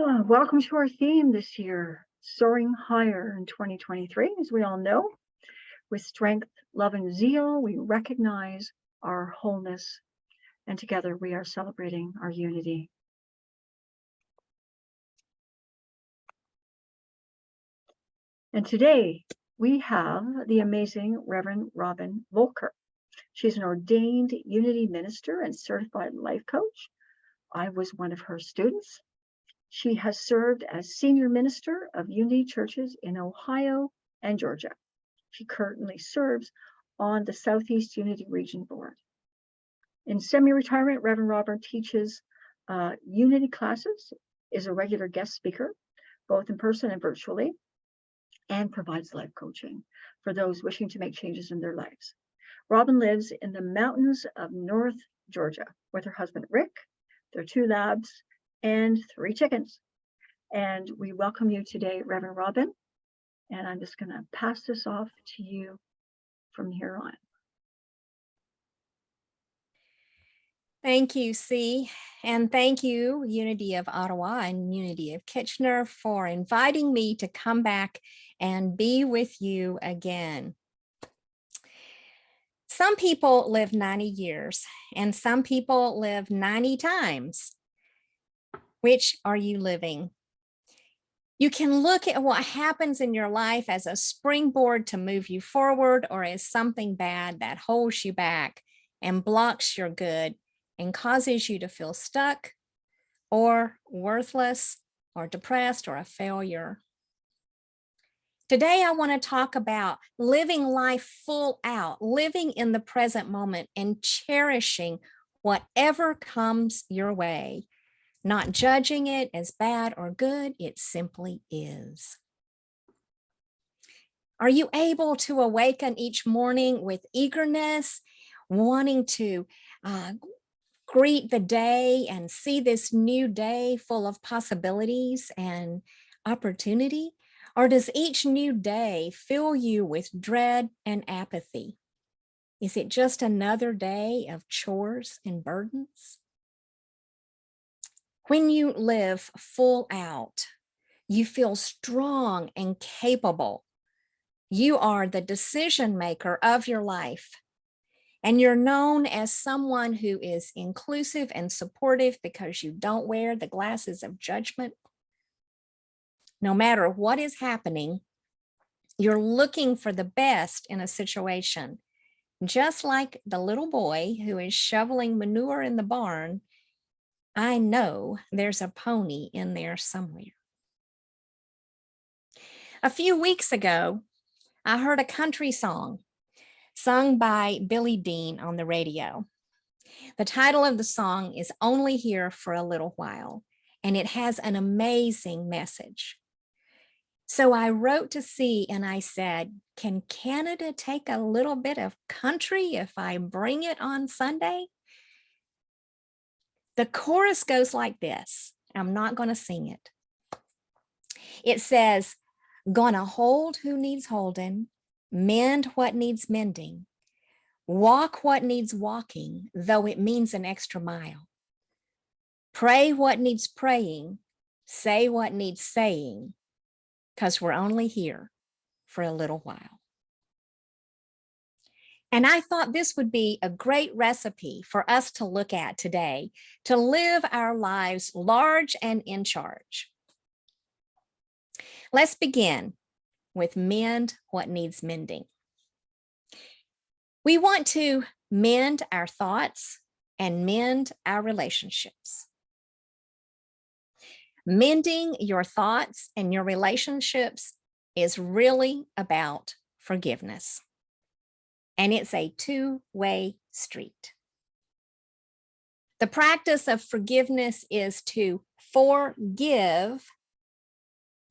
Welcome to our theme this year, Soaring Higher in 2023. As we all know, with strength, love, and zeal, we recognize our wholeness, and together we are celebrating our unity. And today we have the amazing Reverend Robin Volker. She's an ordained Unity minister and certified life coach. I was one of her students. She has served as senior minister of Unity churches in Ohio and Georgia. She currently serves on the Southeast Unity Region Board. In semi-retirement, Reverend Robin teaches Unity classes, is a regular guest speaker, both in person and virtually, and provides life coaching for those wishing to make changes in their lives. Robin lives in the mountains of North Georgia with her husband, Rick, their 2 labs, and 3 chickens. And we welcome you today, Reverend Robin. And I'm just going to pass this off to you from here on. Thank you, C. And thank you, Unity of Ottawa and Unity of Kitchener, for inviting me to come back and be with you again. Some people live 90 years and some people live 90 times. Which are you living? You can look at what happens in your life as a springboard to move you forward, or as something bad that holds you back and blocks your good and causes you to feel stuck or worthless or depressed or a failure. Today, I want to talk about living life full out, living in the present moment and cherishing whatever comes your way, not judging it as bad or good. It simply is. Are you able to awaken each morning with eagerness, wanting to greet the day and see this new day full of possibilities and opportunity? Or does each new day fill you with dread and apathy? Is it just another day of chores and burdens? When you live full out, you feel strong and capable. You are the decision maker of your life. And you're known as someone who is inclusive and supportive because you don't wear the glasses of judgment. No matter what is happening, you're looking for the best in a situation. Just like the little boy who is shoveling manure in the barn, I know there's a pony in there somewhere. A few weeks ago, I heard a country song sung by Billy Dean on the radio. The title of the song is Only Here for a Little While, and it has an amazing message. So I wrote to C and I said, can Canada take a little bit of country if I bring it on Sunday? The chorus goes like this. I'm not going to sing it. It says, gonna hold who needs holding, mend what needs mending, walk what needs walking, though it means an extra mile. Pray what needs praying, say what needs saying, because we're only here for a little while. And I thought this would be a great recipe for us to look at today, to live our lives large and in charge. Let's begin with mend what needs mending. We want to mend our thoughts and mend our relationships. Mending your thoughts and your relationships is really about forgiveness. And it's a two-way street. The practice of forgiveness is to forgive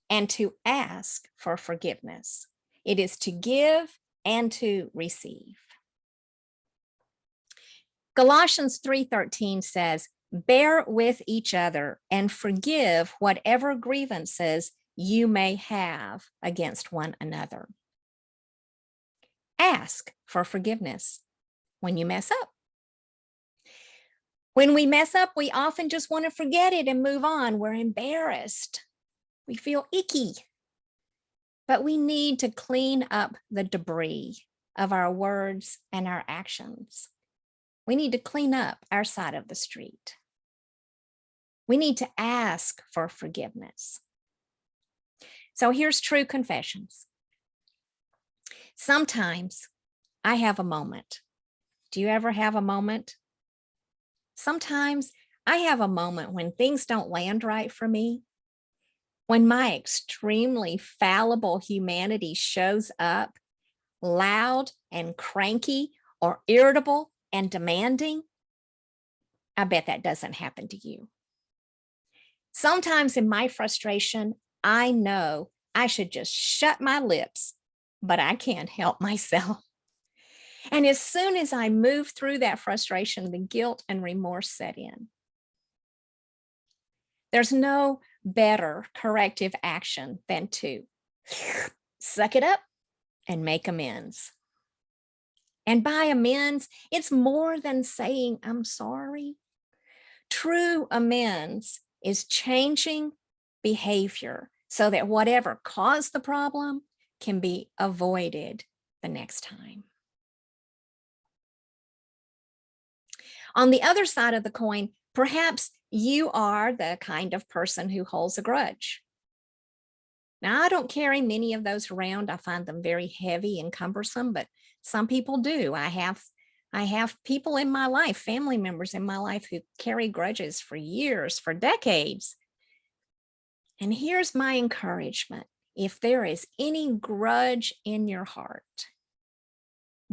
and to ask for forgiveness. It is to give and to receive. Colossians 3:13 says, bear with each other and forgive whatever grievances you may have against one another. Ask for forgiveness when you mess up. When we mess up, we often just want to forget it and move on. We're embarrassed. We feel icky. But we need to clean up the debris of our words and our actions. We need to clean up our side of the street. We need to ask for forgiveness. So here's true confessions. Sometimes I have a moment. Do you ever have a moment? Sometimes I have a moment when things don't land right for me, when my extremely fallible humanity shows up loud and cranky or irritable and demanding. I bet that doesn't happen to you. Sometimes in my frustration, I know I should just shut my lips, but I can't help myself. And as soon as I move through that frustration, the guilt and remorse set in. There's no better corrective action than to suck it up and make amends. And by amends, it's more than saying, I'm sorry. True amends is changing behavior so that whatever caused the problem can be avoided the next time. On the other side of the coin, perhaps you are the kind of person who holds a grudge. Now, I don't carry many of those around. I find them very heavy and cumbersome, but some people do. I have people in my life, family members in my life who carry grudges for years, for decades. And here's my encouragement. If there is any grudge in your heart,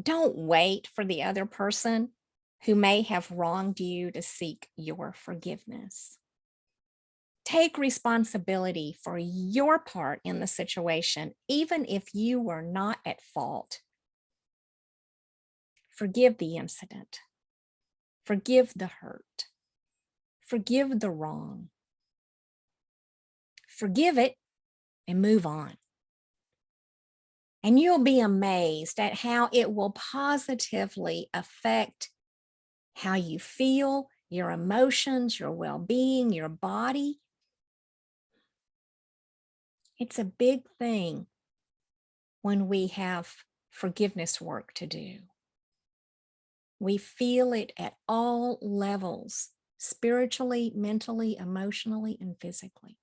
don't wait for the other person who may have wronged you to seek your forgiveness. Take responsibility for your part in the situation, even if you were not at fault. Forgive the incident. Forgive the hurt. Forgive the wrong. Forgive it and move on. And you'll be amazed at how it will positively affect how you feel, your emotions, your well-being, your body. It's a big thing when we have forgiveness work to do. We feel it at all levels, spiritually, mentally, emotionally, and physically.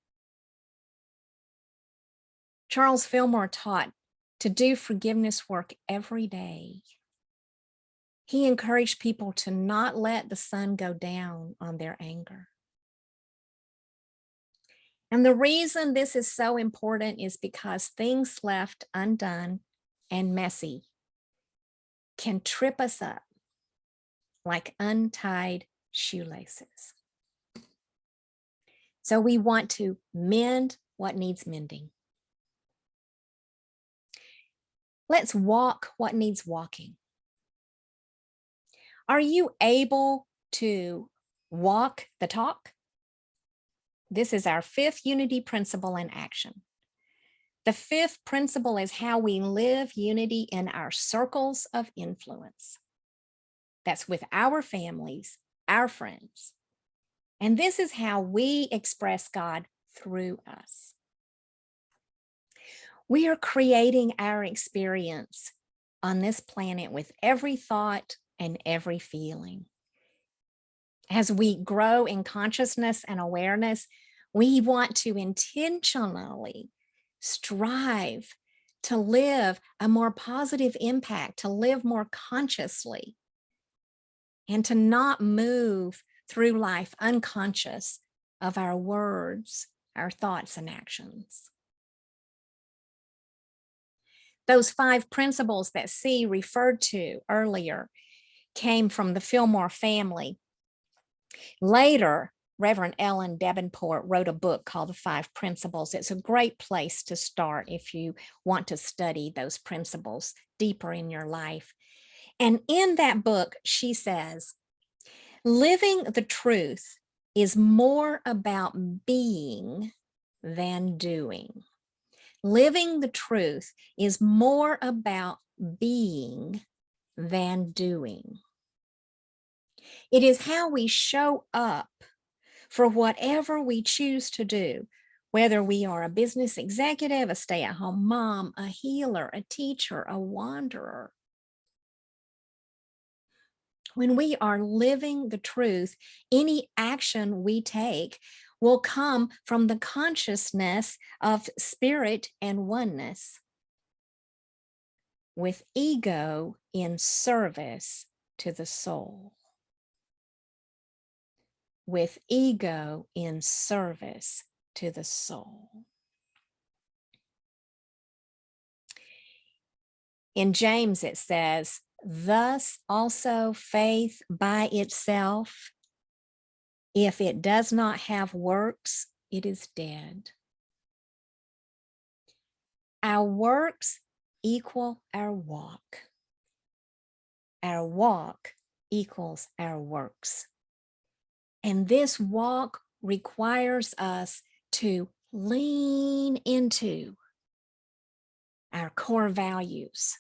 Charles Fillmore taught to do forgiveness work every day. He encouraged people to not let the sun go down on their anger. And the reason this is so important is because things left undone and messy can trip us up like untied shoelaces. So we want to mend what needs mending. Let's walk what needs walking. Are you able to walk the talk? This is our fifth unity principle in action. The fifth principle is how we live unity in our circles of influence. That's with our families, our friends. And this is how we express God through us. We are creating our experience on this planet with every thought and every feeling. As we grow in consciousness and awareness, we want to intentionally strive to live a more positive impact, to live more consciously, and to not move through life unconscious of our words, our thoughts, and actions. Those 5 principles that C referred to earlier came from the Fillmore family. Later, Reverend Ellen Davenport wrote a book called The 5 Principles. It's a great place to start if you want to study those principles deeper in your life. And in that book, she says, living the truth is more about being than doing. Living the truth is more about being than doing. It is how we show up for whatever we choose to do, whether we are a business executive, a stay-at-home mom, a healer, a teacher, a wanderer. When we are living the truth, any action we take will come from the consciousness of spirit and oneness, with ego in service to the soul. With ego in service to the soul. In James, it says, thus also faith by itself, if it does not have works, it is dead. Our works equal our walk. Our walk equals our works. And this walk requires us to lean into our core values,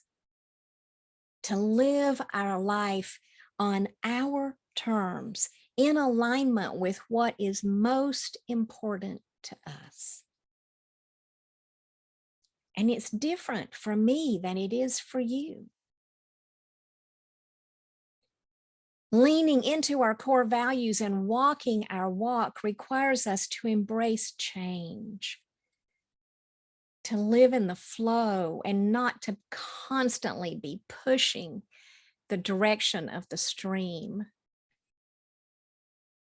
to live our life on our terms, in alignment with what is most important to us. And it's different for me than it is for you. Leaning into our core values and walking our walk requires us to embrace change, to live in the flow and not to constantly be pushing the direction of the stream,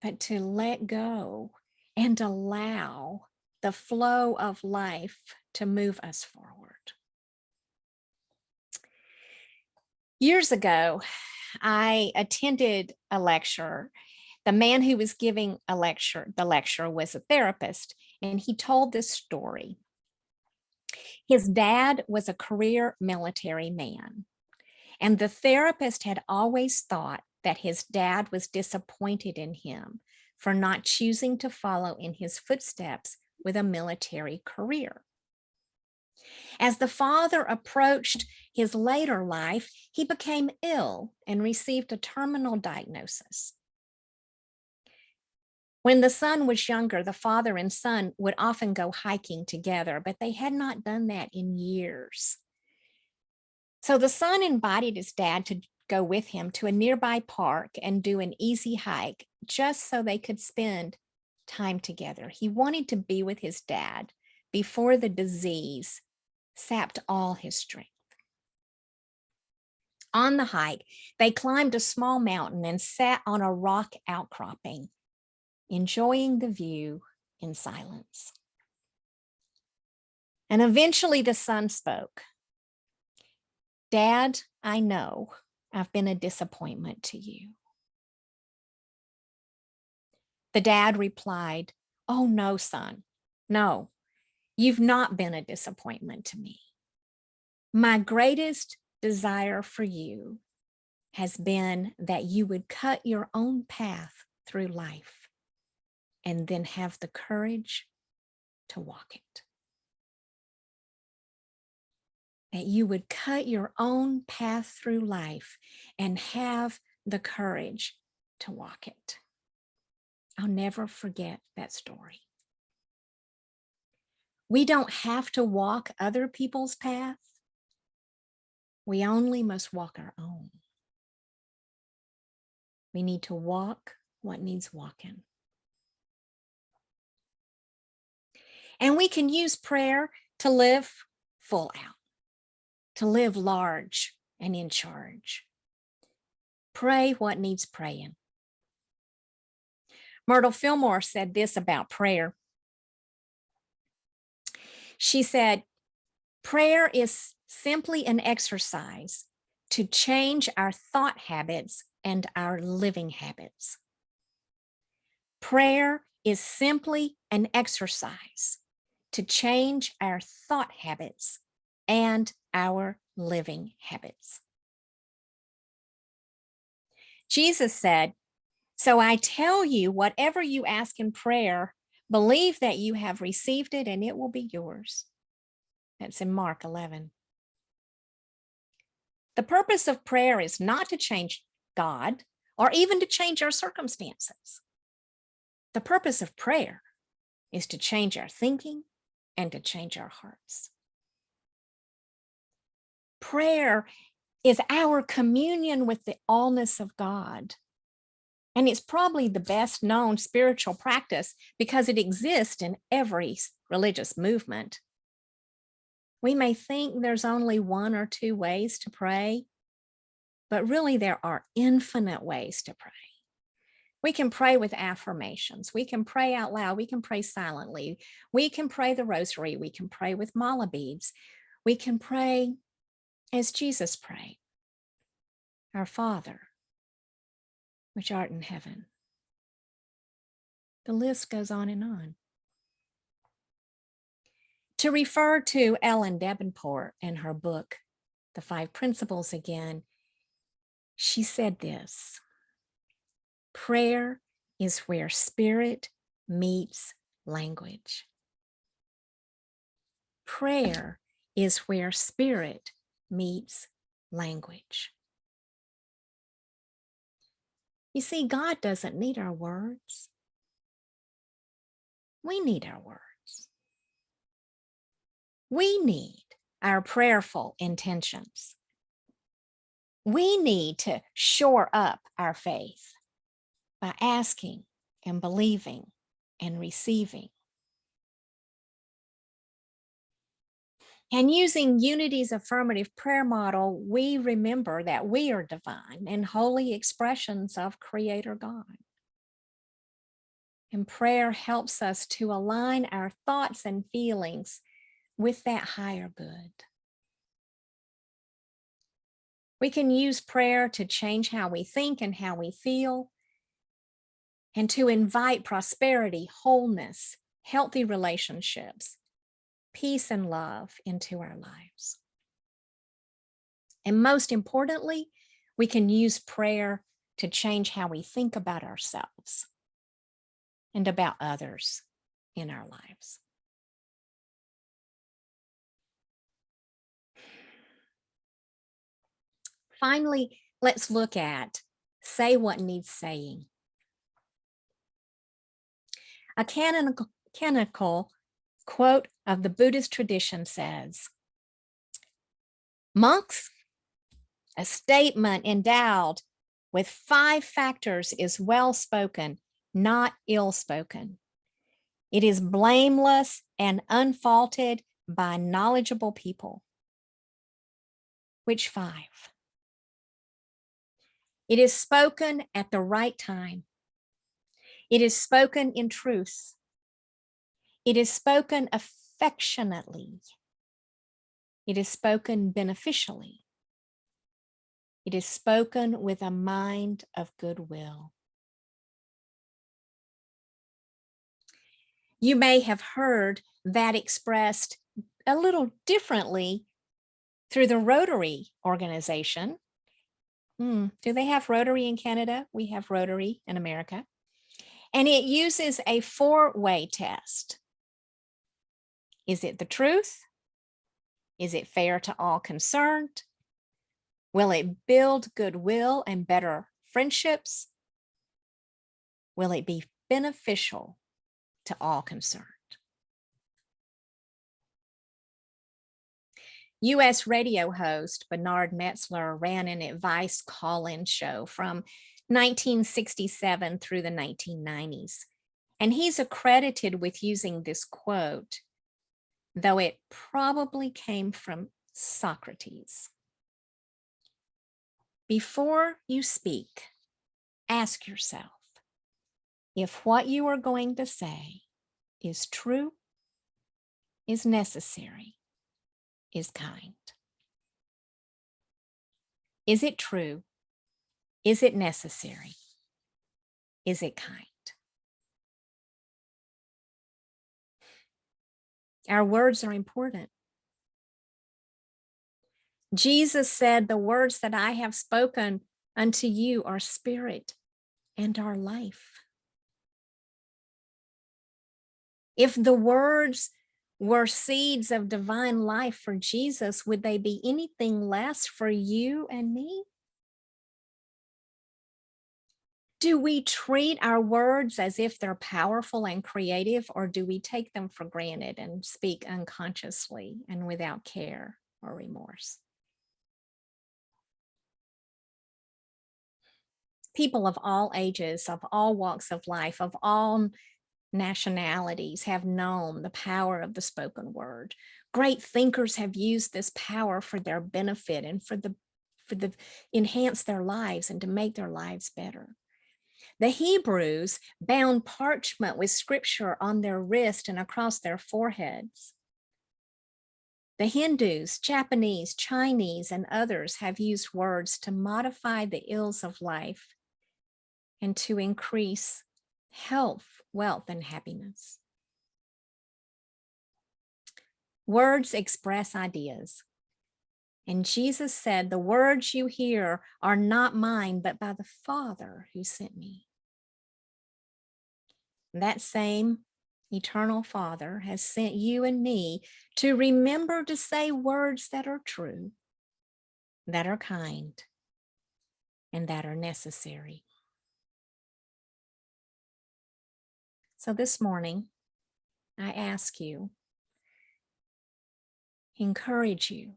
but to let go and allow the flow of life to move us forward. Years ago, I attended a lecture. The man who was giving the lecture was a therapist, and he told this story. His dad was a career military man, and the therapist had always thought that his dad was disappointed in him for not choosing to follow in his footsteps with a military career. As the father approached his later life, he became ill and received a terminal diagnosis. When the son was younger, the father and son would often go hiking together, but they had not done that in years. So the son invited his dad to go with him to a nearby park and do an easy hike, just so they could spend time together. He wanted to be with his dad before the disease sapped all his strength. On the hike, they climbed a small mountain and sat on a rock outcropping, enjoying the view in silence. And eventually the son spoke. Dad, I know I've been a disappointment to you. The dad replied, oh no, son, no, you've not been a disappointment to me. My greatest desire for you has been that you would cut your own path through life and then have the courage to walk it. That you would cut your own path through life and have the courage to walk it. I'll never forget that story. We don't have to walk other people's path. We only must walk our own. We need to walk what needs walking. And we can use prayer to live full out, to live large and in charge. Pray what needs praying. Myrtle Fillmore said this about prayer. She said, prayer is simply an exercise to change our thought habits and our living habits. Prayer is simply an exercise to change our thought habits and our living habits. Jesus said, so I tell you, whatever you ask in prayer, believe that you have received it and it will be yours. That's in Mark 11. The purpose of prayer is not to change God or even to change our circumstances. The purpose of prayer is to change our thinking and to change our hearts. Prayer is our communion with the allness of God. And it's probably the best known spiritual practice because it exists in every religious movement. We may think there's only one or two ways to pray, but really there are infinite ways to pray. We can pray with affirmations. We can pray out loud. We can pray silently. We can pray the rosary. We can pray with mala beads. We can pray as Jesus prayed. Our Father, which art in heaven. The list goes on and on. To refer to Ellen Davenport and her book, The Five Principles again, she said this: prayer is where spirit meets language. Prayer is where spirit meets language. You see, God doesn't need our words. We need our words. We need our prayerful intentions. We need to shore up our faith by asking and believing and receiving. And using Unity's affirmative prayer model, we remember that we are divine and holy expressions of Creator God. And prayer helps us to align our thoughts and feelings with that higher good. We can use prayer to change how we think and how we feel, and to invite prosperity, wholeness, healthy relationships, peace and love into our lives. And most importantly, we can use prayer to change how we think about ourselves and about others in our lives. Finally, let's look at say what needs saying. A canonical quote of the Buddhist tradition says, "Monks, a statement endowed with 5 factors is well spoken, not ill spoken. It is blameless and unfaulted by knowledgeable people." Which 5? It is spoken at the right time. It is spoken in truth. It is spoken affectionately. It is spoken beneficially. It is spoken with a mind of goodwill. You may have heard that expressed a little differently through the Rotary organization. Do they have Rotary in Canada? We have Rotary in America. And it uses a 4-way test. Is it the truth? Is it fair to all concerned? Will it build goodwill and better friendships? Will it be beneficial to all concerned? U.S. radio host Bernard Metzler ran an advice call-in show from 1967 through the 1990s, and he's accredited with using this quote, though it probably came from Socrates. Before you speak, ask yourself if what you are going to say is true, is necessary, is kind. Is it true? Is it necessary? Is it kind? Our words are important. Jesus said, "The words that I have spoken unto you are spirit and are life." If the words were seeds of divine life for Jesus, would they be anything less for you and me? Do we treat our words as if they're powerful and creative, or do we take them for granted and speak unconsciously and without care or remorse? People of all ages, of all walks of life, of all nationalities have known the power of the spoken word. Great thinkers have used this power for their benefit and for the enhance their lives and to make their lives better. The Hebrews bound parchment with scripture on their wrist and across their foreheads. The Hindus, Japanese, Chinese, and others have used words to modify the ills of life and to increase health, wealth, and happiness. Words express ideas. And Jesus said, the words you hear are not mine, but by the Father who sent me. That same eternal Father has sent you and me to remember to say words that are true, that are kind, and that are necessary. So this morning, I ask you, encourage you,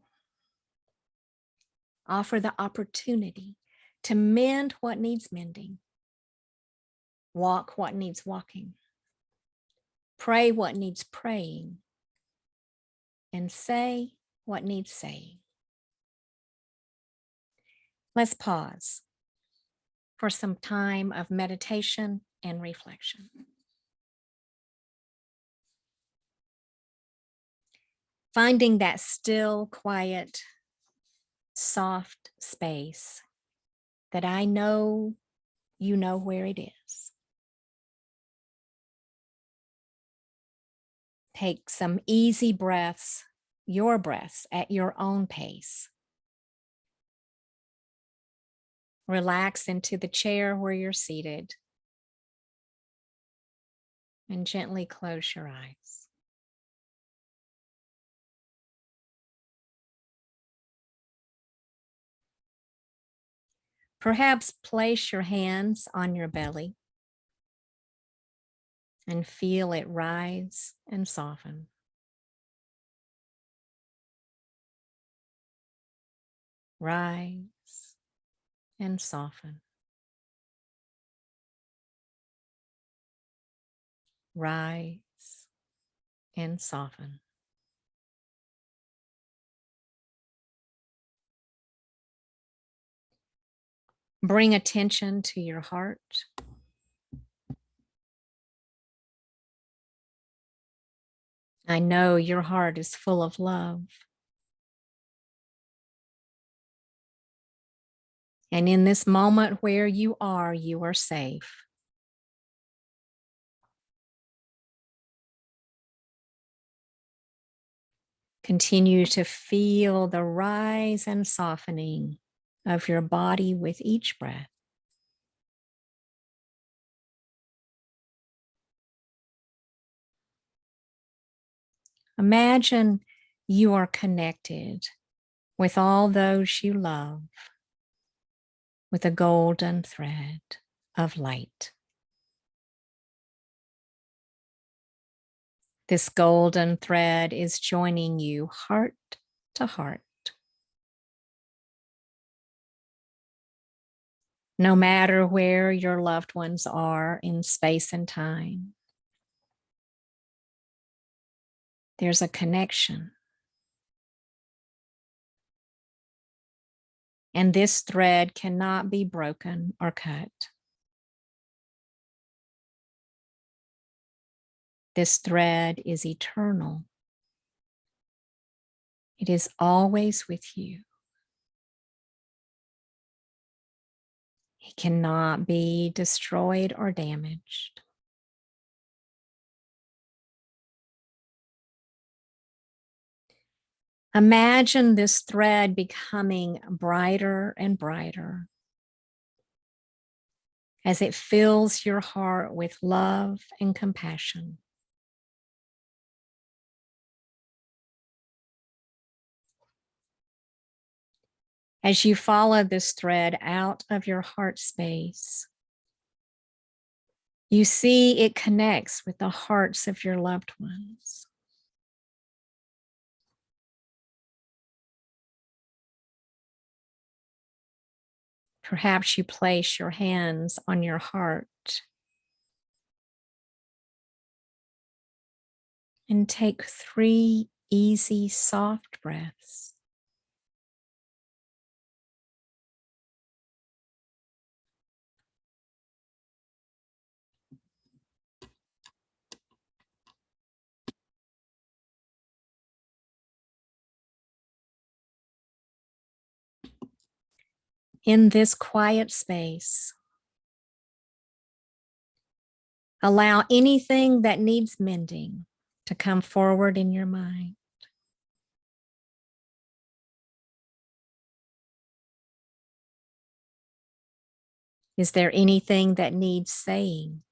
offer the opportunity to mend what needs mending, walk what needs walking, pray what needs praying, and say what needs saying. Let's pause for some time of meditation and reflection. Finding that still, quiet, soft space that I know you know where it is. Take some easy breaths, your breaths at your own pace. Relax into the chair where you're seated and gently close your eyes. Perhaps place your hands on your belly and feel it rise and soften. Rise and soften. Rise and soften. Bring attention to your heart. I know your heart is full of love. And in this moment where you are safe. Continue to feel the rise and softening of your body with each breath. Imagine you are connected with all those you love with a golden thread of light. This golden thread is joining you heart to heart. No matter where your loved ones are in space and time, there's a connection. And this thread cannot be broken or cut. This thread is eternal. It is always with you. It cannot be destroyed or damaged. Imagine this thread becoming brighter and brighter as it fills your heart with love and compassion. As you follow this thread out of your heart space, You see it connects with the hearts of your loved ones. Perhaps you place your hands on your heart and take 3 easy, soft breaths. In this quiet space, allow anything that needs mending to come forward in your mind. Is there anything that needs saying?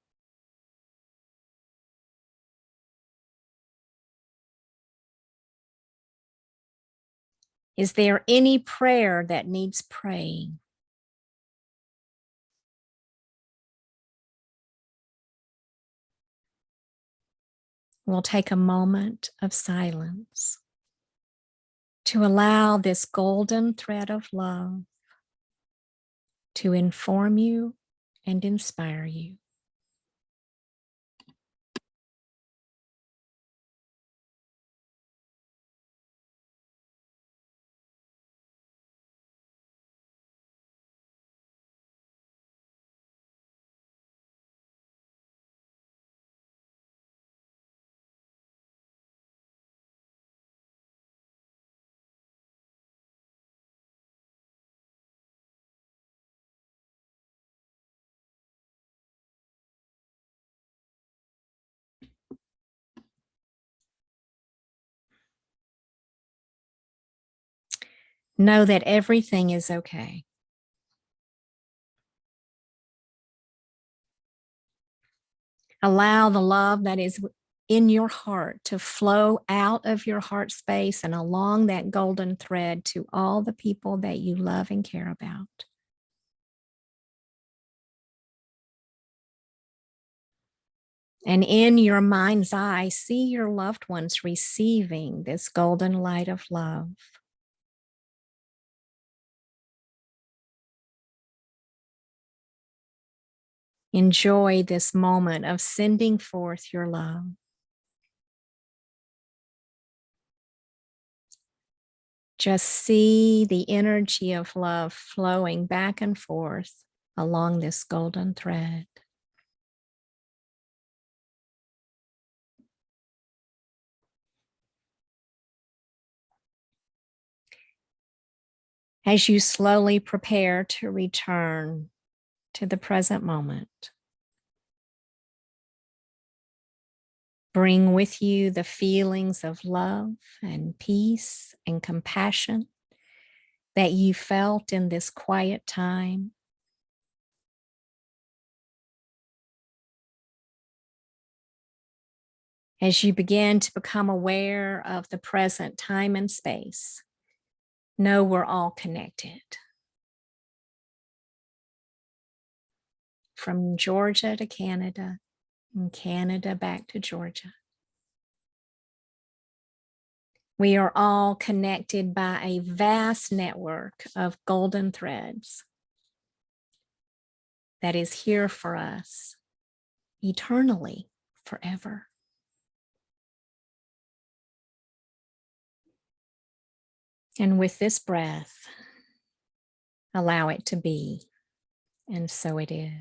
Is there any prayer that needs praying? We'll take a moment of silence to allow this golden thread of love to inform you and inspire you. Know that everything is okay. Allow the love that is in your heart to flow out of your heart space and along that golden thread to all the people that you love and care about. And in your mind's eye, see your loved ones receiving this golden light of love. Enjoy this moment of sending forth your love. Just see the energy of love flowing back and forth along this golden thread. As you slowly prepare to return to the present moment, bring with you the feelings of love and peace and compassion that you felt in this quiet time. As you begin to become aware of the present time and space, know we're all connected. From Georgia to Canada, and Canada back to Georgia. We are all connected by a vast network of golden threads that is here for us eternally, forever. And with this breath, allow it to be, and so it is.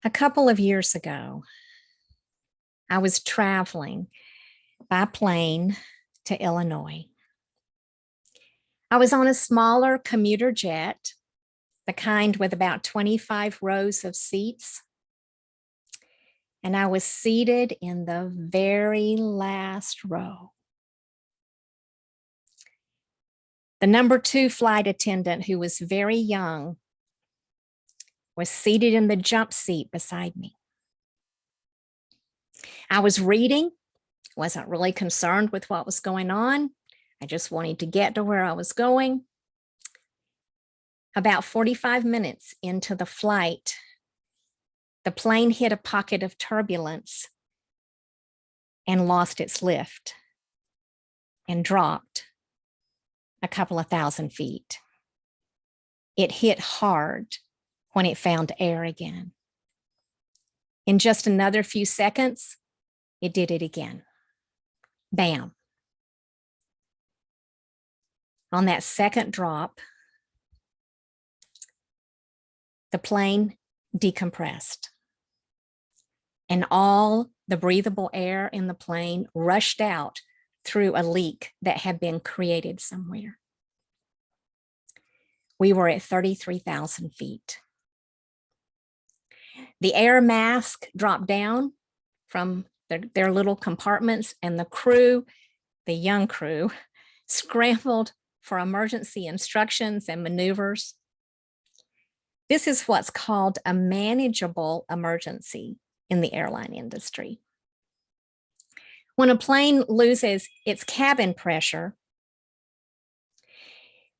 A couple of years ago, I was traveling by plane to Illinois. I was on a smaller commuter jet, the kind with about 25 rows of seats. And I was seated in the very last row. The number 2 flight attendant, who was very young, was seated in the jump seat beside me. I was reading, wasn't really concerned with what was going on. I just wanted to get to where I was going. About 45 minutes into the flight, the plane hit a pocket of turbulence and lost its lift and dropped a couple of thousand feet. It hit hard when it found air again. In just another few seconds, it did it again. Bam. On that second drop, the plane decompressed, and all the breathable air in the plane rushed out through a leak that had been created somewhere. We were at 33,000 feet. The air mask dropped down from their little compartments, and the crew, the young crew, scrambled for emergency instructions and maneuvers. This is what's called a manageable emergency in the airline industry. When a plane loses its cabin pressure,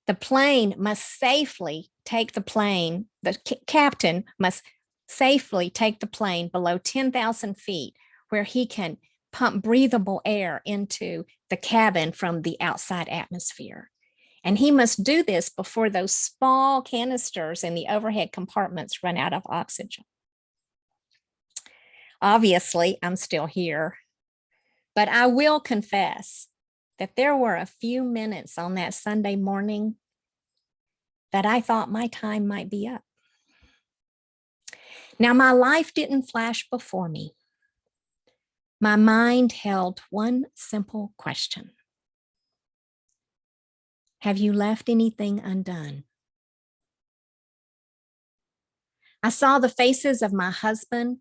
the plane must safely take the plane, the captain must safely take the plane below 10,000 feet where he can pump breathable air into the cabin from the outside atmosphere. And he must do this before those small canisters in the overhead compartments run out of oxygen. Obviously, I'm still here, but I will confess that there were a few minutes on that Sunday morning that I thought my time might be up. Now, my life didn't flash before me. My mind held one simple question. Have you left anything undone? I saw the faces of my husband,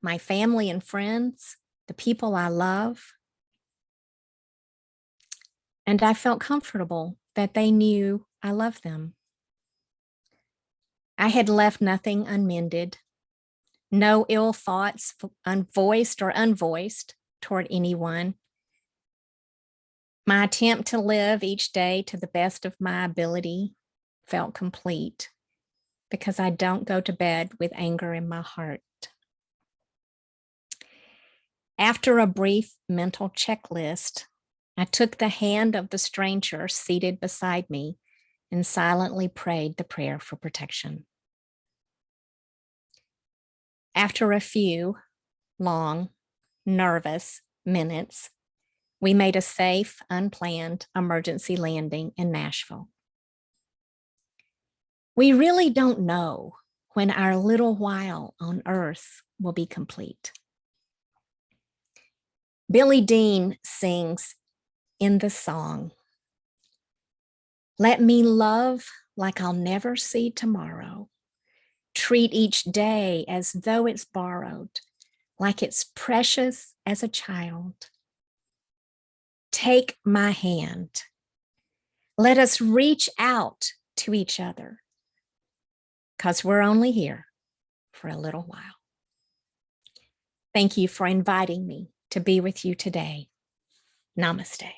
my family and friends, the people I love, and I felt comfortable that they knew I loved them. I had left nothing unmended, no ill thoughts, unvoiced or unvoiced, toward anyone. My attempt to live each day to the best of my ability felt complete because I don't go to bed with anger in my heart. After a brief mental checklist, I took the hand of the stranger seated beside me and silently prayed the prayer for protection. After a few long, nervous minutes, we made a safe, unplanned emergency landing in Nashville. We really don't know when our little while on earth will be complete. Billy Dean sings in the song, "Let me love like I'll never see tomorrow. Treat each day as though it's borrowed, like it's precious as a child. Take my hand. Let us reach out to each other, because we're only here for a little while." Thank you for inviting me to be with you today. Namaste.